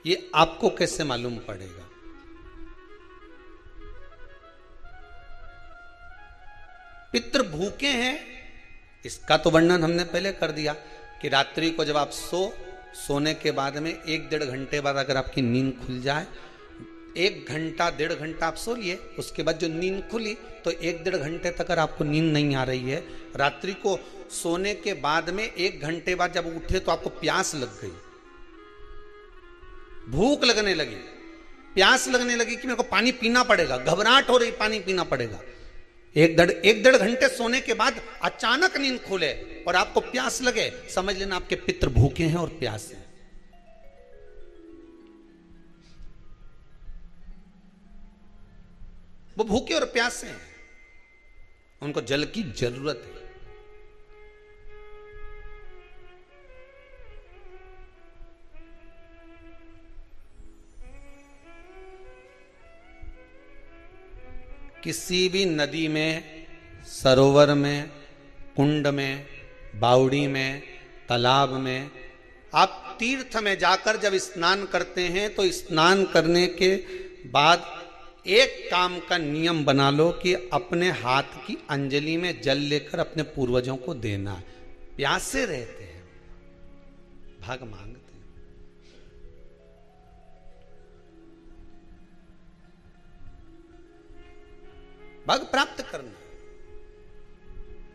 ये आपको कैसे मालूम पड़ेगा? पितृ भूखे हैं, इसका तो वर्णन हमने पहले कर दिया कि रात्रि को जब आप सोने के बाद में 1-1.5 घंटे बाद अगर आपकी नींद खुल जाए, 1 घंटा 1.5 घंटा आप सो लिए, उसके बाद जो नींद खुली तो 1-1.5 घंटे तक अगर आपको नींद नहीं आ रही है, रात्रि को सोने के बाद में 1 घंटे बाद जब उठे तो आपको प्यास लग गई, भूख लगने लगी, प्यास लगने लगी कि मेरे को पानी पीना पड़ेगा, घबराहट हो रही, पानी पीना पड़ेगा। 1-1.5 घंटे सोने के बाद अचानक नींद खुले और आपको प्यास लगे, समझ लेना आपके पितृ भूखे हैं और प्यास है। वो भूखे और प्यासे हैं, उनको जल की जरूरत है। किसी भी नदी में, सरोवर में, कुंड में, बावड़ी में, तालाब में, आप तीर्थ में जाकर जब स्नान करते हैं तो स्नान करने के बाद एक काम का नियम बना लो कि अपने हाथ की अंजलि में जल लेकर अपने पूर्वजों को देना है। प्यासे रहते हैं, भाग मांगते हैं। भाग प्राप्त करना।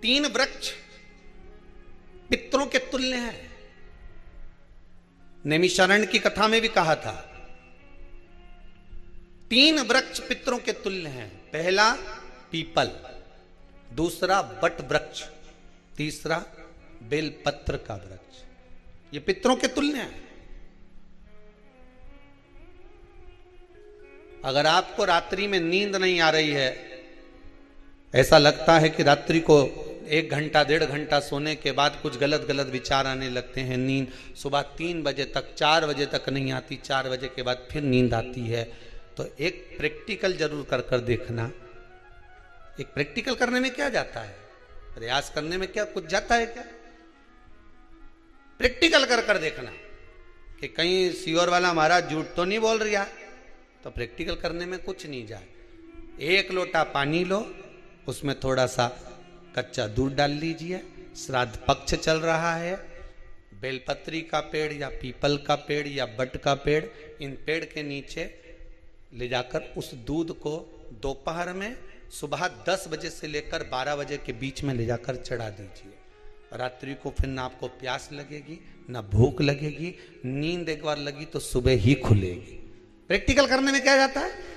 3 वृक्ष पितरों के तुल्य हैं। नैमिषारण्य की कथा में भी कहा था 3 वृक्ष पितरों के तुल्य हैं। पहला पीपल, दूसरा वट वृक्ष, तीसरा बेलपत्र का वृक्ष। ये पितरों के तुल्य हैं। अगर आपको रात्रि में नींद नहीं आ रही है, ऐसा लगता है कि रात्रि को 1 घंटा 1.5 घंटा सोने के बाद कुछ गलत गलत विचार आने लगते हैं, नींद सुबह 3 बजे तक 4 बजे तक नहीं आती, 4 बजे के बाद फिर नींद आती है, तो एक प्रैक्टिकल जरूर कर कर देखना। एक प्रैक्टिकल करने में क्या जाता है, प्रयास करने में क्या कुछ जाता है क्या? प्रैक्टिकल कर कर देखना कि कहीं सीओर वाला महाराज झूठ तो नहीं बोल रहा, तो प्रैक्टिकल करने में कुछ नहीं जाए। 1 लोटा पानी लो, उसमें थोड़ा सा कच्चा दूध डाल लीजिए, श्राद्ध पक्ष चल रहा है, बेलपत्री का पेड़ या पीपल का पेड़ या बट का पेड़, इन पेड़ के नीचे ले जाकर उस दूध को दोपहर में सुबह 10 बजे से लेकर 12 बजे के बीच में ले जाकर चढ़ा दीजिए। रात्रि को फिर ना आपको प्यास लगेगी, ना भूख लगेगी, नींद एक बार लगी तो सुबह ही खुलेगी। प्रैक्टिकल करने में क्या जाता है?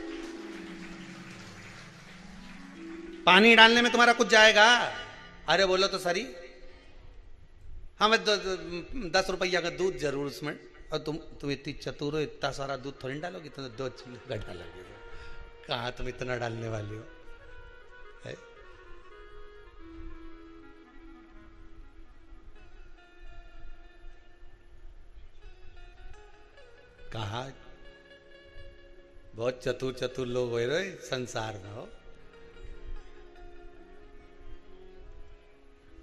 पानी डालने में तुम्हारा कुछ जाएगा? अरे बोलो तो सरी, हमें 10 रुपया का दूध जरूर उसमें, और तुम इतनी चतुर हो, इतना सारा दूध थोड़ी डालोगी, तुम 2 चिल्ली डालोगे। कहाँ तुम इतना डालने वाली हो है? कहा बहुत चतुर लोग हो रहे संसार में हो।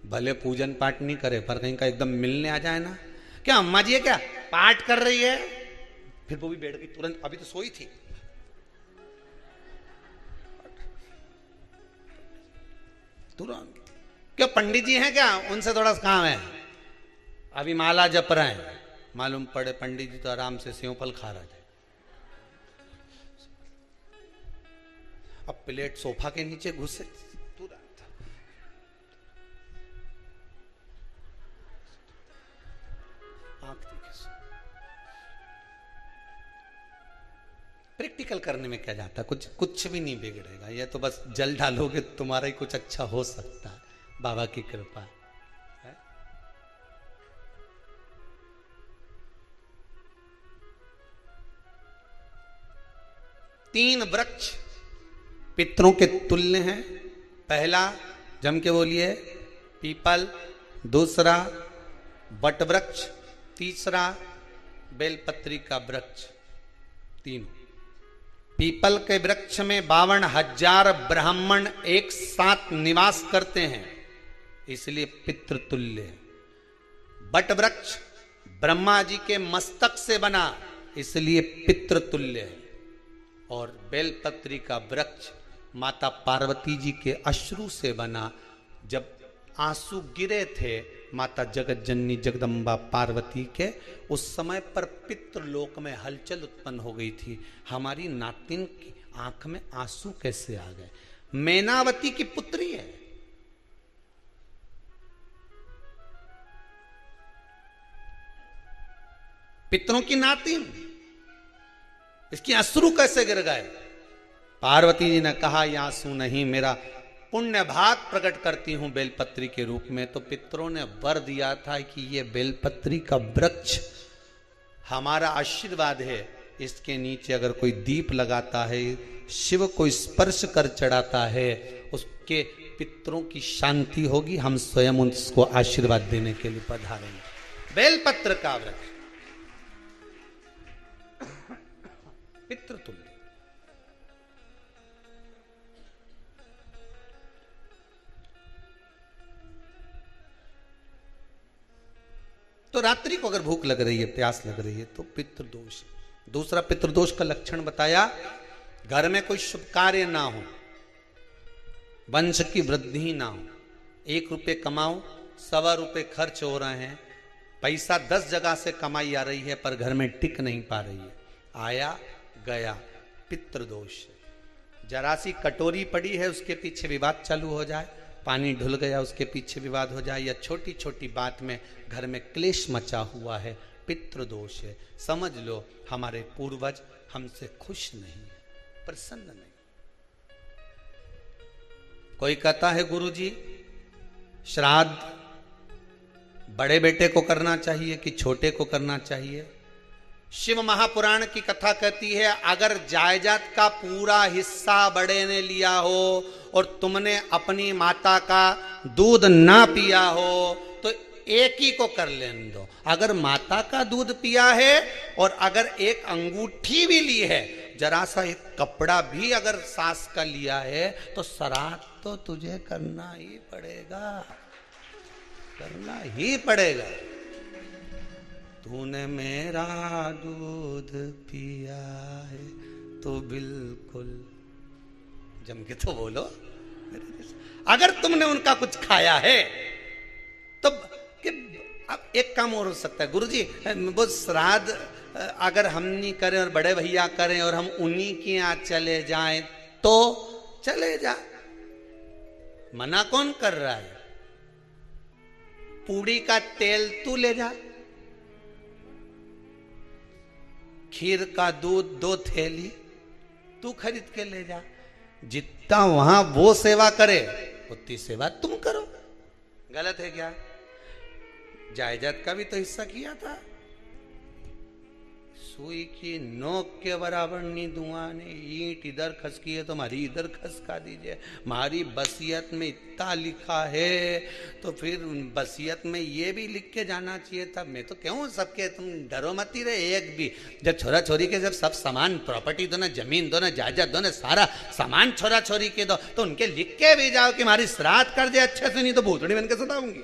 भले पूजन पाठ नहीं करे, पर कहीं का एकदम मिलने आ जाए ना, क्या अम्मा जी है क्या पाठ कर रही है, फिर वो भी बैठ गई तुरंत, अभी तो सोई थी, तुरंत। क्या पंडित जी हैं क्या, उनसे थोड़ा काम है, अभी माला जप रहे हैं, मालूम पड़े पंडित जी तो आराम से सेव फल खा रहे थे। अब प्लेट सोफा के नीचे घुसे, प्रैक्टिकल करने में क्या जाता, कुछ भी नहीं बिगड़ेगा। ये तो बस जल डालोगे तुम्हारा ही कुछ अच्छा हो सकता है, बाबा की कृपा है। तीन वृक्ष पितरों के तुल्य हैं। पहला जम के बोलिए पीपल, दूसरा बट वृक्ष, तीसरा बेलपत्री का वृक्ष। तीनों पीपल के वृक्ष में 52,000 ब्राह्मण एक साथ निवास करते हैं, इसलिए पितृतुल्य है। बट वृक्ष ब्रह्मा जी के मस्तक से बना, इसलिए पितृतुल्य है। और बेलपत्री का वृक्ष माता पार्वती जी के अश्रु से बना। जब आंसू गिरे थे माता जगत जननी जगदम्बा पार्वती के, उस समय पर पितृलोक में हलचल उत्पन्न हो गई थी। हमारी नातिन की आंख में आंसू कैसे आ गए? मैनावती की पुत्री है, पितरों की नातिन, इसकी अश्रु कैसे गिर गए? पार्वती जी ने कहा ये आंसू नहीं, मेरा पुण्य भाग प्रकट करती हूं बेलपत्री के रूप में। तो पितरों ने वर दिया था कि ये बेलपत्री का वृक्ष हमारा आशीर्वाद है, इसके नीचे अगर कोई दीप लगाता है, शिव को स्पर्श कर चढ़ाता है, उसके पितरों की शांति होगी। हम स्वयं उसको आशीर्वाद देने के लिए पधारेंगे। बेलपत्र का वृक्ष पितृतुल्य। तो रात्रि को अगर भूख लग रही है, प्यास लग रही है, तो पितृदोष। दूसरा पितृदोष का लक्षण बताया, घर में कोई शुभ कार्य ना हो, वंश की वृद्धि ना हो। 1 रुपये कमाओ, 1.25 रुपये खर्च हो रहे हैं, पैसा 10 जगह से कमाई आ रही है पर घर में टिक नहीं पा रही है, आया गया, पितृदोष। जरा सी कटोरी पड़ी है, उसके पीछे विवाद चालू हो जाए, पानी ढुल गया, उसके पीछे विवाद हो जाए, या छोटी छोटी बात में घर में क्लेश मचा हुआ है, पितृदोष है। समझ लो हमारे पूर्वज हमसे खुश नहीं है, प्रसन्न नहीं। कोई कहता है गुरुजी श्राद्ध बड़े बेटे को करना चाहिए कि छोटे को करना चाहिए? शिव महापुराण की कथा कहती है, अगर जायदाद का पूरा हिस्सा बड़े ने लिया हो और तुमने अपनी माता का दूध ना पिया हो तो एक ही को कर लेने दो। अगर माता का दूध पिया है और अगर एक अंगूठी भी ली है, जरा सा एक कपड़ा भी अगर सास का लिया है, तो श्राद्ध तो तुझे करना ही पड़ेगा, करना ही पड़ेगा। तूने मेरा दूध पिया है तो बिल्कुल जम के तो बोलो। अगर तुमने उनका कुछ खाया है तो अब एक काम और हो सकता है, गुरुजी वो श्राद्ध अगर हम नहीं करें और बड़े भैया करें और हम उन्हीं के यहाँ चले जाएं तो चले जा, मना कौन कर रहा है? पूड़ी का तेल तू ले जा, खीर का दूध 2 थैली तू खरीद के ले जा। जितना वहां वो सेवा करे उतनी सेवा तुम करो। गलत है क्या? जायदाद का भी तो हिस्सा किया था। सुई की नोक के बराबर नहीं धुआं ने, ईंट इधर खसकी है तो हमारी इधर खसका दीजिए। हमारी बसियत में इतना लिखा है तो फिर बसियत में ये भी लिख के जाना चाहिए था। मैं तो कहूँ सबके तुम डरो मत ही रहे एक भी। जब छोरा छोरी के जब सब सामान प्रॉपर्टी दो ना, जमीन दो ना, जायदाद दो ना, सारा सामान छोरा छोरी के दो, तो उनके लिख के भी जाओ कि हमारी श्राद्ध कर दे अच्छे से, नहीं तो भूतड़ी बन के सताऊंगी।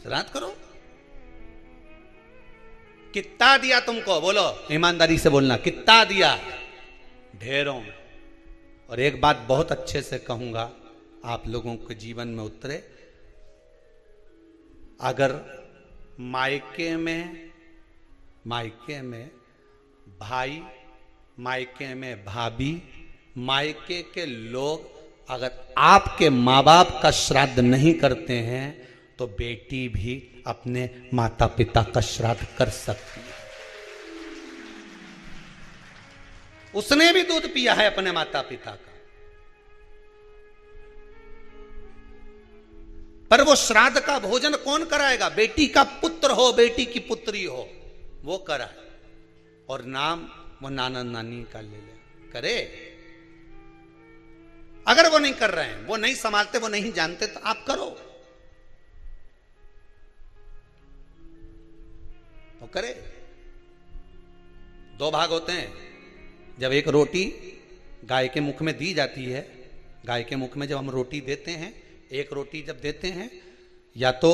श्राद्ध करो। कितना दिया तुमको? बोलो, ईमानदारी से बोलना, कितना दिया? ढेरों। और एक बात बहुत अच्छे से कहूंगा, आप लोगों के जीवन में उतरे। अगर मायके में भाई, मायके में भाभी, मायके के लोग अगर आपके माँ बाप का श्राद्ध नहीं करते हैं तो बेटी भी अपने माता पिता का श्राद्ध कर सकती है। उसने भी दूध पिया है अपने माता पिता का, पर वो श्राद्ध का भोजन कौन कराएगा? बेटी का पुत्र हो, बेटी की पुत्री हो, वो कराए। और नाम वो नाना नानी का ले ले, करे। अगर वो नहीं कर रहे हैं, वो नहीं संभालते, वो नहीं जानते, तो आप करो, तो करे। 2 भाग होते हैं। जब एक रोटी गाय के मुख में दी जाती है, गाय के मुख में जब हम रोटी देते हैं, एक रोटी जब देते हैं या तो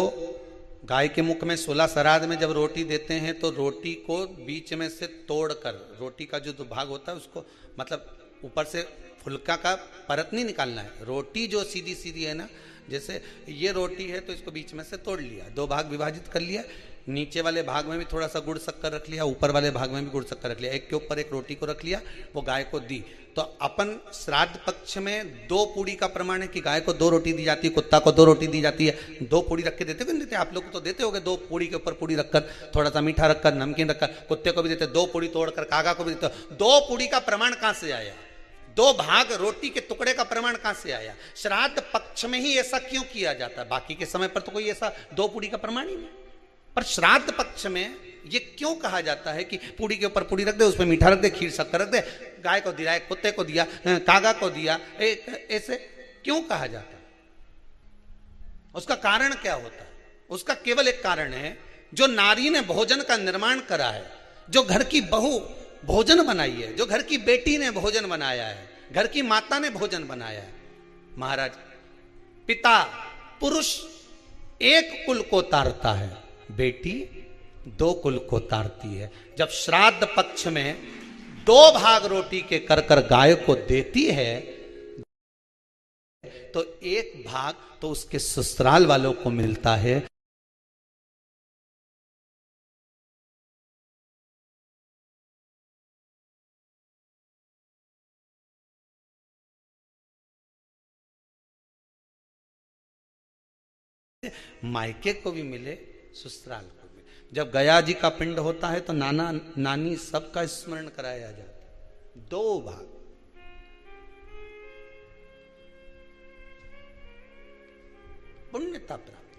गाय के मुख में 16 श्राद्ध में जब रोटी देते हैं तो रोटी को बीच में से तोड़कर, रोटी का जो भाग होता है उसको, मतलब ऊपर से फुलका का परत नहीं निकालना है, रोटी जो सीधी सीधी है ना, जैसे ये रोटी है तो इसको बीच में से तोड़ लिया, 2 भाग विभाजित कर लिया, नीचे वाले भाग में भी थोड़ा सा गुड़ शक्कर रख लिया, ऊपर वाले भाग में भी गुड़ शक्कर रख लिया, एक के ऊपर एक रोटी को रख लिया, वो गाय को दी। तो अपन श्राद्ध पक्ष में 2 पूड़ी का प्रमाण है कि गाय को 2 रोटी दी जाती है, कुत्ता को 2 रोटी दी जाती है। 2 पूड़ी रख के देते क्यों देते? आप लोग तो देते होगे, 2 पूड़ी के ऊपर पूड़ी रखकर, थोड़ा सा मीठा रखकर, नमकीन रखकर, कुत्ते को भी देते, 2 पूड़ी तोड़कर कागा को भी देते। 2 पूड़ी का प्रमाण कहां से आया? 2 भाग रोटी के टुकड़े का प्रमाण कहां से आया? श्राद्ध पक्ष में ही ऐसा क्यों किया जाता है? बाकी के समय पर तो कोई ऐसा 2 पूड़ी का प्रमाण ही नहीं, पर श्राद्ध पक्ष में ये क्यों कहा जाता है कि पूड़ी के ऊपर पूड़ी रख दे, उसमें मीठा रख दे, खीर शक्कर रख दे, गाय को दिया, कुत्ते को दिया, कागा को दिया, ऐसे क्यों कहा जाता है? उसका कारण क्या होता है? उसका केवल एक कारण है, जो नारी ने भोजन का निर्माण करा है, जो घर की बहू भोजन बनाई है, जो घर की बेटी ने भोजन बनाया है, घर की माता ने भोजन बनाया है। महाराज, पिता पुरुष एक कुल को तारता है, बेटी 2 कुल को तारती है। जब श्राद्ध पक्ष में 2 भाग रोटी के कर कर गाय को देती है तो 1 भाग तो उसके ससुराल वालों को मिलता है। मायके को भी मिले, ससुराल को भी। जब गया जी का पिंड होता है तो नाना नानी सबका स्मरण कराया जाता है। 2 भाग, पुण्यता प्राप्त।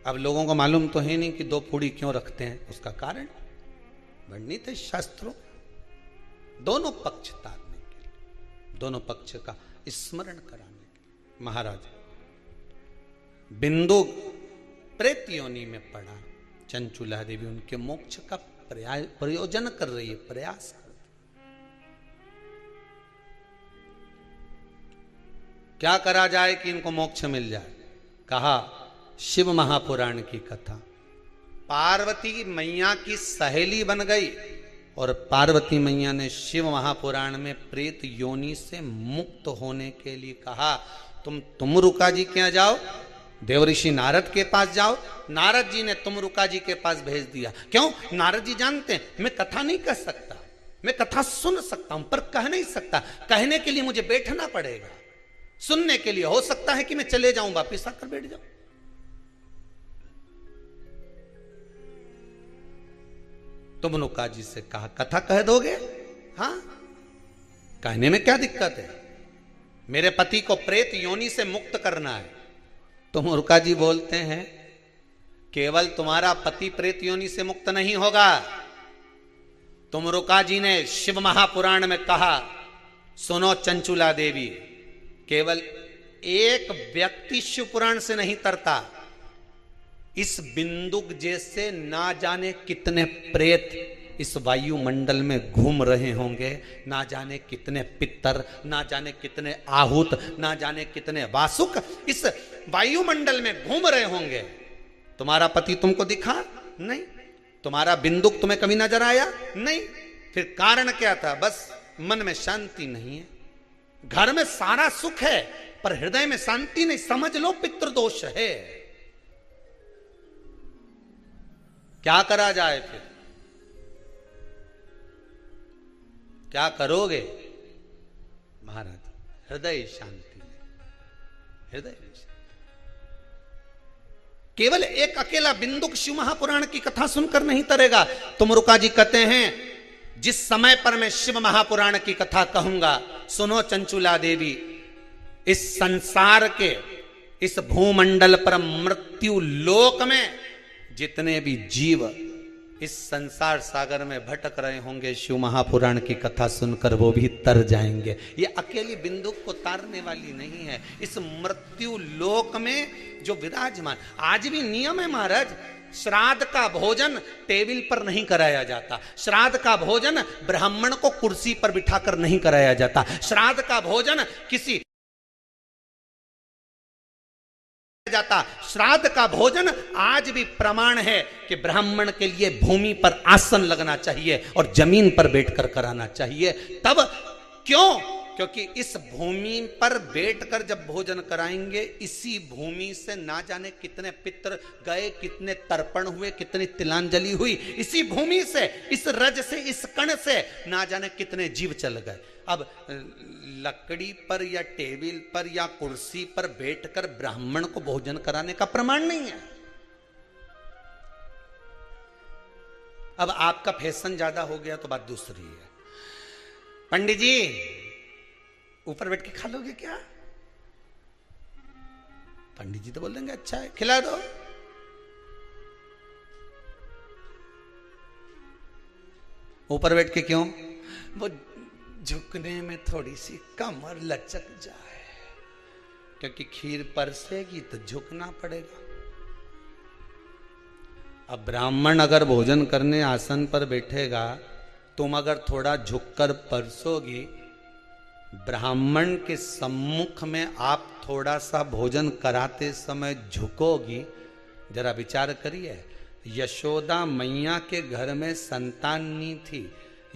अब लोगों को मालूम तो है नहीं कि 2 पूड़ी क्यों रखते हैं, उसका कारण वर्णित है शास्त्रों। दोनों पक्ष तारने के लिए, दोनों पक्ष का स्मरण कराने के लिए। महाराज, बिंदु प्रेत योनि में पड़ा, चंचुला देवी उनके मोक्ष का प्रयोजन कर रही है, प्रयास कर। क्या करा जाए कि इनको मोक्ष मिल जाए? कहा शिव महापुराण की कथा। पार्वती मैया की सहेली बन गई और पार्वती मैया ने शिव महापुराण में प्रेत योनि से मुक्त होने के लिए कहा, तुम रुका जी के यहाँ जाओ, देवऋषि नारद के पास जाओ। नारद जी ने तुमरुका जी के पास भेज दिया। क्यों? नारद जी जानते हैं मैं कथा नहीं कह सकता, मैं कथा सुन सकता हूं पर कह नहीं सकता। कहने के लिए मुझे बैठना पड़ेगा, सुनने के लिए हो सकता है कि मैं चले जाऊं, वापिस आकर बैठ जाऊं। तुमरुका जी से कहा कथा कह दोगे? हाँ, कहने में क्या दिक्कत है? मेरे पति को प्रेत योनि से मुक्त करना है। तुमरुका जी बोलते हैं केवल तुम्हारा पति प्रेत योनि से मुक्त नहीं होगा। तुमरुका जी ने शिव महापुराण में कहा, सुनो चंचुला देवी, केवल एक व्यक्ति शिव पुराण से नहीं तरता, इस बिंदुक जैसे ना जाने कितने प्रेत इस वायुमंडल में घूम रहे होंगे, ना जाने कितने पितर, ना जाने कितने आहूत, ना जाने कितने वासुक इस वायुमंडल में घूम रहे होंगे। तुम्हारा पति तुमको दिखा नहीं, तुम्हारा बिंदुक तुम्हें कभी नजर आया नहीं, फिर कारण क्या था? बस मन में शांति नहीं है। घर में सारा सुख है पर हृदय में शांति नहीं, समझ लो पितृदोष है। क्या करा जाए? फिर क्या करोगे? महाराज, हृदय शांति, हृदय शांति। केवल एक अकेला बिंदुक शिव महापुराण की कथा सुनकर नहीं तरेगा। तुमरुका जी कहते हैं जिस समय पर मैं शिव महापुराण की कथा कहूंगा, सुनो चंचुला देवी, इस संसार के इस भूमंडल पर मृत्यु लोक में जितने भी जीव इस संसार सागर में भटक रहे होंगे, शिव महापुराण की कथा सुनकर वो भी तर जाएंगे। ये अकेली बिंदुक को तारने वाली नहीं है। इस मृत्यु लोक में जो विराजमान, आज भी नियम है महाराज, श्राद्ध का भोजन टेबल पर नहीं कराया जाता। श्राद्ध का भोजन ब्राह्मण को कुर्सी पर बिठाकर नहीं कराया जाता। श्राद्ध का भोजन किसी जाता। श्राद्ध का भोजन आज भी प्रमाण है कि ब्राह्मण के लिए भूमि पर आसन लगना चाहिए और जमीन पर बैठकर कराना चाहिए। तब क्यों? क्योंकि इस भूमि पर बैठकर जब भोजन कराएंगे, इसी भूमि से ना जाने कितने पितृ गए, कितने तर्पण हुए, कितनी तिलांजलि हुई, इसी भूमि से, इस रज से, इस कण से ना जाने कितने जीव चल गए। अब लकड़ी पर या टेबल पर या कुर्सी पर बैठकर ब्राह्मण को भोजन कराने का प्रमाण नहीं है। अब आपका फैशन ज्यादा हो गया तो बात दूसरी है। पंडित जी ऊपर बैठ के खा लोगे क्या? पंडित जी तो बोल देंगे अच्छा है, खिला दो। ऊपर बैठ के क्यों? वो झुकने में थोड़ी सी कमर लचक जाए, क्योंकि खीर परसेगी तो झुकना पड़ेगा। अब ब्राह्मण अगर भोजन करने आसन पर बैठेगा, तुम अगर थोड़ा झुककर परसोगी, ब्राह्मण के सम्मुख में आप थोड़ा सा भोजन कराते समय झुकोगी। जरा विचार करिए, यशोदा मैया के घर में संतान नहीं थी।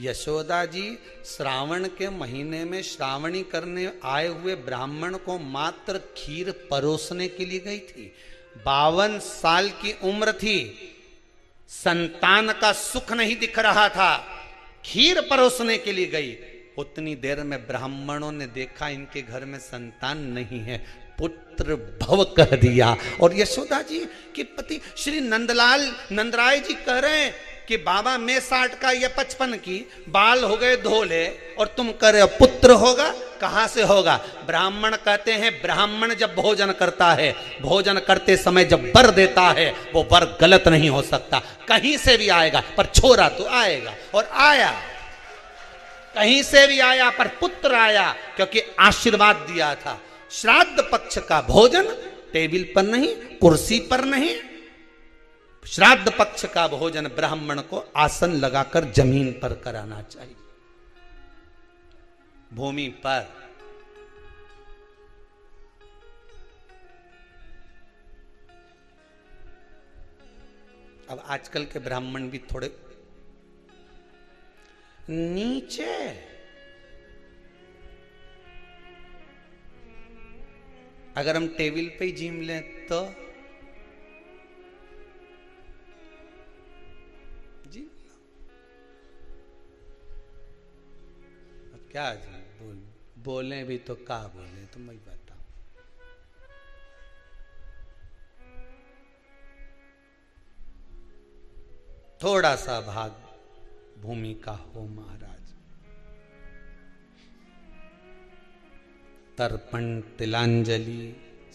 यशोदा जी श्रावण के महीने में श्रावणी करने आए हुए ब्राह्मण को मात्र खीर परोसने के लिए गई थी। 52 साल की उम्र थी, संतान का सुख नहीं दिख रहा था, खीर परोसने के लिए गई। उतनी देर में ब्राह्मणों ने देखा इनके घर में संतान नहीं है, पुत्र भव कह दिया। और यशोदा जी के पति श्री नंदराय जी कह रहे हैं कि बाबा मैं 60 का या 55 की, बाल हो गए धोले, और तुम कह रहे हो पुत्र होगा, कहां से होगा? ब्राह्मण कहते हैं ब्राह्मण जब भोजन करता है, भोजन करते समय जब वर देता है, वो वर गलत नहीं हो सकता, कहीं से भी आएगा, पर छोरा तो आएगा। और आया, कहीं से भी आया, पर पुत्र आया, क्योंकि आशीर्वाद दिया था। श्राद्ध पक्ष का भोजन टेबल पर नहीं, कुर्सी पर नहीं, श्राद्ध पक्ष का भोजन ब्राह्मण को आसन लगाकर जमीन पर कराना चाहिए, भूमि पर। अब आजकल के ब्राह्मण भी थोड़े नीचे, अगर हम टेबल पे ही जिम लें तो जी अब क्या बोले भी तो क्या बोले, तुम वही बताओ। थोड़ा सा भाग भूमि का हो महाराज। तर्पण तिलांजलि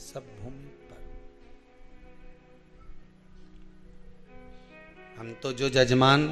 सब भूमि पर। हम तो जो जजमान